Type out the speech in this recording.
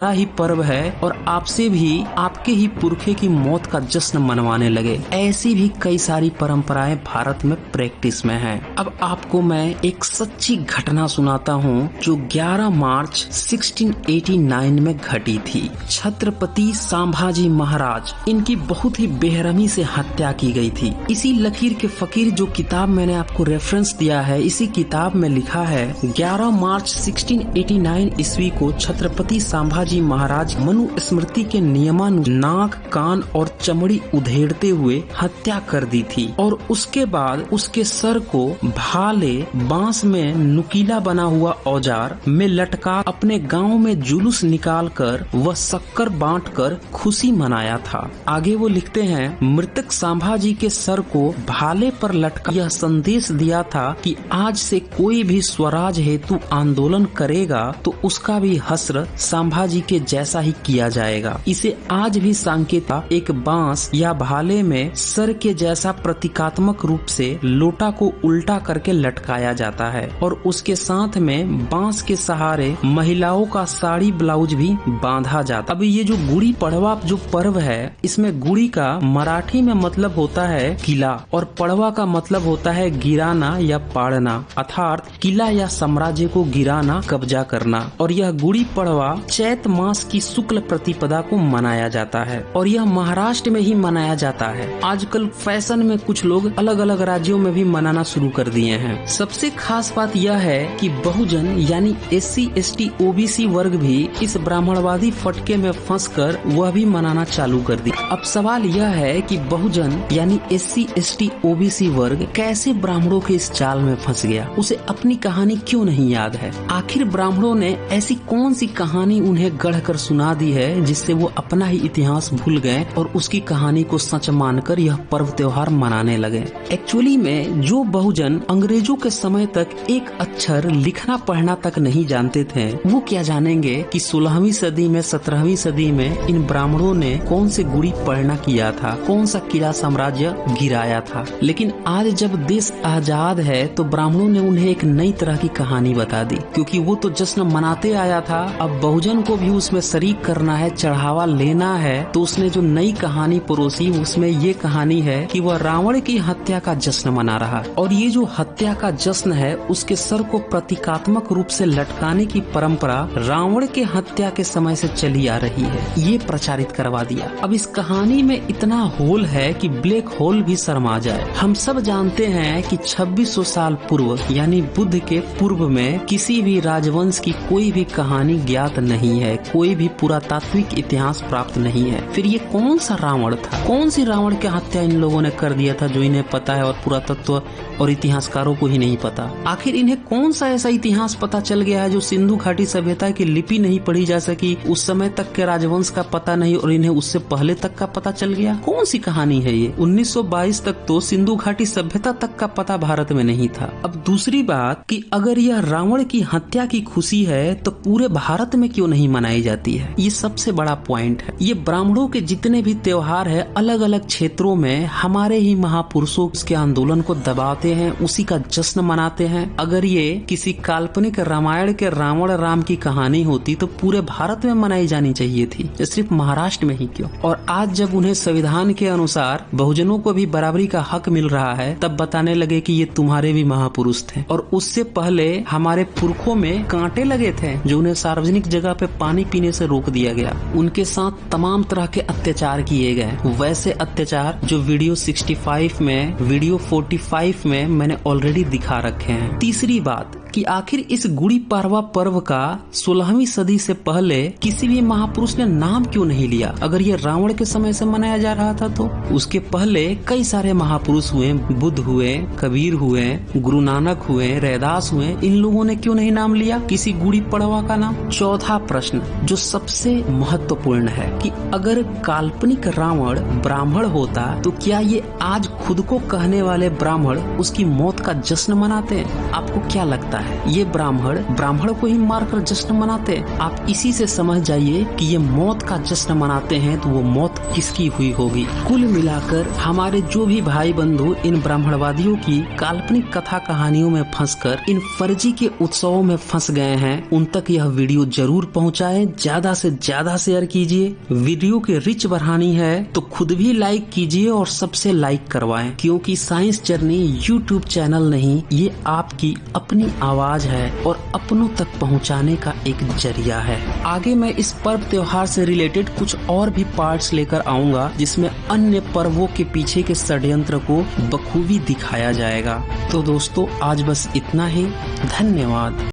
बड़ा ही पर्व है और आपसे भी आपके ही पुरखे की मौत का जश्न मनवाने लगे। ऐसी भी कई सारी परंपराएं भारत में प्रैक्टिस में हैं। अब आपको मैं एक सच्ची घटना सुनाता हूं जो 11 मार्च 1689 में घटी थी। छत्रपति संभाजी महाराज, इनकी बहुत ही बेरहमी से हत्या की गई थी। इसी लकीर के फकीर जो किताब मैंने आपको रेफरेंस दिया है, इसी किताब में लिखा है 11 मार्च 1689 ईस्वी को छत्रपति संभाजी महाराज मनु स्मृति के नियमानुसार नाक, कान और चमड़ी उधेड़ते हुए हत्या कर दी थी और उसके बाद उसके सर को भाले, बांस में नुकीला बना हुआ औजार में लटका अपने गांव में जुलूस निकालकर वह शक्कर बांटकर खुशी मनाया था। आगे वो लिखते हैं, मृतक संभाजी के सर को भाले पर लटका यह संदेश दिया था कि आज से कोई भी स्वराज हेतु आंदोलन करेगा तो उसका भी हश्र संभाजी के जैसा ही किया जाएगा। इसे आज भी सांकेत एक बांस या भाले में सर के जैसा प्रतीकात्मक रूप से लोटा को उल्टा करके लटकाया जाता है और उसके साथ में बांस के सहारे महिलाओं का साड़ी ब्लाउज भी बांधा जाता। अब ये जो गुड़ी पड़वा जो पर्व है, इसमें गुड़ी का मराठी में मतलब होता है किला और पड़वा का मतलब होता है गिराना या पाड़ना, अर्थात किला या साम्राज्य को गिराना, कब्जा करना। और यह गुड़ी पड़वा चैत मास की शुक्ल प्रतिपदा को मनाया जाता है और यह महाराष्ट्र में ही मनाया जाता है। आजकल फैशन में कुछ लोग अलग अलग राज्यों में भी मनाना शुरू कर दिए हैं। सबसे खास बात यह है कि बहुजन यानी SC ST OBC वर्ग भी इस ब्राह्मणवादी फटके में फंसकर वह भी मनाना चालू कर दी। अब सवाल यह है कि बहुजन यानी SC ST OBC वर्ग कैसे ब्राह्मणों के इस जाल में फंस गया, उसे अपनी कहानी क्यों नहीं याद है? आखिर ब्राह्मणों ने ऐसी कौन सी कहानी उन्हें गढ़कर सुना दी है जिससे वो अपना ही इतिहास भूल गए और उसकी कहानी को सच मानकर यह पर्व त्योहार मनाने लगे। एक्चुअली में जो बहुजन अंग्रेजों के समय तक एक अक्षर लिखना पढ़ना तक नहीं जानते थे, वो क्या जानेंगे कि 16वीं सदी में 17वीं सदी में इन ब्राह्मणों ने कौन से गुड़ी पढ़ना किया था, कौन सा किला साम्राज्य गिराया था। लेकिन आज जब देश आजाद है तो ब्राह्मणों ने उन्हें एक नई तरह की कहानी बता दी, क्योंकि वो तो जश्न मनाते आया था, अब बहुजन को भी उसमें शरीक करना है, चढ़ावा लेना है। तो उसने जो नई कहानी परोसी उसमें ये कहानी है कि वह रावण की हत्या का जश्न मना रहा और ये जो हत्या का जश्न है उसके सर को प्रतीकात्मक रूप से लटकाने की परंपरा रावण के हत्या के समय से चली आ रही है, ये प्रचारित करवा दिया। अब इस कहानी में इतना होल है कि ब्लैक होल भी शर्मा जाए। हम सब जानते हैं कि 2600 साल पूर्व यानी बुद्ध के पूर्व में किसी भी राजवंश की कोई भी कहानी ज्ञात नहीं है, कोई भी पुरातात्विक इतिहास प्राप्त नहीं है। फिर ये कौन सा रावण था, कौन सी रावण की हत्या इन लोगों ने कर दिया था जो इन्हें पता है और पुरातत्व और इतिहासकारों को ही नहीं पता? आखिर इन्हें कौन सा ऐसा इतिहास पता चल गया है जो सिंधु घाटी सभ्यता की लिपि नहीं पढ़ी जा सकी, उस समय तक के राजवंश का पता नहीं और इन्हें उससे पहले तक का पता चल गया? कौन सी कहानी है ये? 1922 तक तो सिंधु घाटी सभ्यता तक का पता भारत में नहीं था। अब दूसरी बात कि अगर यह रावण की हत्या की खुशी है तो पूरे भारत में क्यों नहीं मनाई जाती है? ये सबसे बड़ा पॉइंट है। ये ब्राह्मणों के जितने भी त्योहार है अलग अलग क्षेत्रों में हमारे ही महापुरुषों के आंदोलन को दबाते हैं, उसी का जश्न मनाते हैं। अगर ये किसी काल्पनिक रामायण के रावण राम की कहानी होती तो पूरे भारत में मनाई जानी चाहिए थी, सिर्फ महाराष्ट्र में ही क्यों? और आज जब उन्हें संविधान के अनुसार बहुजनों को भी बराबरी का हक मिल रहा है तब बताने लगे कि ये तुम्हारे भी महापुरुष थे। और उससे पहले हमारे पुरखों में कांटे लगे थे जो उन्हें सार्वजनिक जगह पे पानी पीने से रोक दिया गया, उनके साथ तमाम तरह के अत्याचार किए गए, वैसे अत्याचार जो वीडियो 65 में, वीडियो 45 में मैंने ऑलरेडी दिखा रखे हैं। तीसरी बात कि आखिर इस गुड़ी पड़वा पर्व का 16वीं सदी से पहले किसी भी महापुरुष ने नाम क्यों नहीं लिया? अगर ये रावण के समय से मनाया जा रहा था तो उसके पहले कई सारे महापुरुष हुए, बुद्ध हुए, कबीर हुए, गुरु नानक हुए, रैदास हुए, इन लोगों ने क्यों नहीं नाम लिया किसी गुड़ी पड़वा का नाम? चौथा प्रश्न जो सबसे महत्वपूर्ण है कि अगर काल्पनिक रावण ब्राह्मण होता तो क्या ये आज खुद को कहने वाले ब्राह्मण उसकी मौत मौत का जश्न मनाते हैं? आपको क्या लगता है ये ब्राह्मण को ही मारकर जश्न मनाते हैं? आप इसी से समझ जाइए कि ये मौत का जश्न मनाते हैं तो वो मौत किसकी हुई होगी। कुल मिलाकर हमारे जो भी भाई बंधु इन ब्राह्मणवादियों की काल्पनिक कथा कहानियों में फंसकर इन फर्जी के उत्सवों में फंस गए हैं, उन तक यह वीडियो जरूर पहुंचाएं, ज्यादा से ज्यादा शेयर कीजिए। वीडियो की रीच बढ़ानी है तो खुद भी लाइक कीजिए और सबसे लाइक करवाएं, क्योंकि साइंस जर्नी यूट्यूब चैनल नहीं, ये आपकी अपनी आवाज है और अपनों तक पहुंचाने का एक जरिया है। आगे मैं इस पर्व त्योहार से रिलेटेड कुछ और भी पार्ट्स लेकर आऊंगा जिसमें अन्य पर्वों के पीछे के षड्यंत्र को बखूबी दिखाया जाएगा। तो दोस्तों आज बस इतना ही, धन्यवाद।